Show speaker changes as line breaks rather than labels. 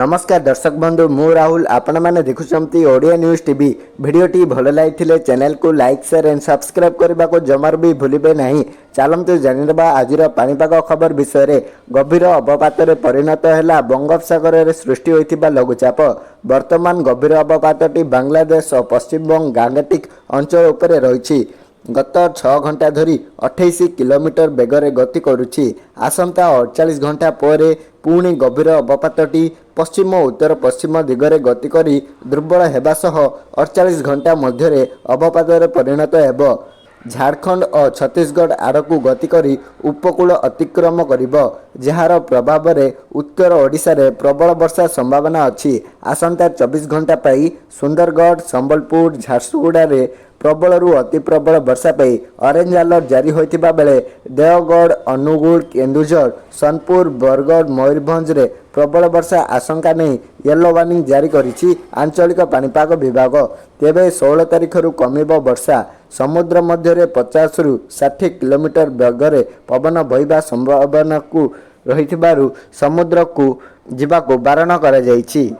नमस्कार दर्शक बंधु मु राहुल आपण मैंने देखुंत ओडिया न्यूज टीवी भिडटी भल लगी चैनल को लाइक शेयर एंड सब्सक्राइब करने को जमार भी भूलिबे नहीं। चलतु जानिबा आजिर पाणीपाग खबर विषय में। गभीर अवपात परिणत है बंगोपसागर में सृष्टि होता लघुचाप। वर्तमान गभीर अवपातटी बांग्लादेश और पश्चिमबंग गांगेटिक अंचल उपरे रही गत 6 घंटा धरी 28 किलोमीटर बेगरे गति करुछि। आसंता 48 घंटा पर पुणी गभीर अवपातटी पश्चिम उत्तर पश्चिम दिगरे गति करी दुर्बल हेबा सह 48 घंटा मध्य अवपात परिणत हेब। झारखंड और छत्तीसगढ़ आड़कू गति करी उपकूल अतिक्रम करिब, जार प्रभाव में उत्तर ओडिशा रे प्रबल वर्षा संभावना अछि। आसंता 24 घंटा पाई सुंदरगढ़ संबलपुर झारसुगुड़ा रे प्रबल रु अति प्रबल वर्षा पाई ऑरेंज अलर्ट जारी होइतिबा बेले देवगढ़ अनुगुल केन्दुझर सोनपुर बरगढ़ मयूरभंज रे प्रबल वर्षा आशंका नहीं येलो वार्निंग जारी करिछि आंचलिक पाणीपाग विभाग। तेबे 16 तारिख रु कमिब वर्षा। समुद्र मध्य 50 रु 60 किलोमीटर बेगरे पवन बहिबा संभावना को रहिथिबारु समुद्र को जिबाको बारण करा जाइछि।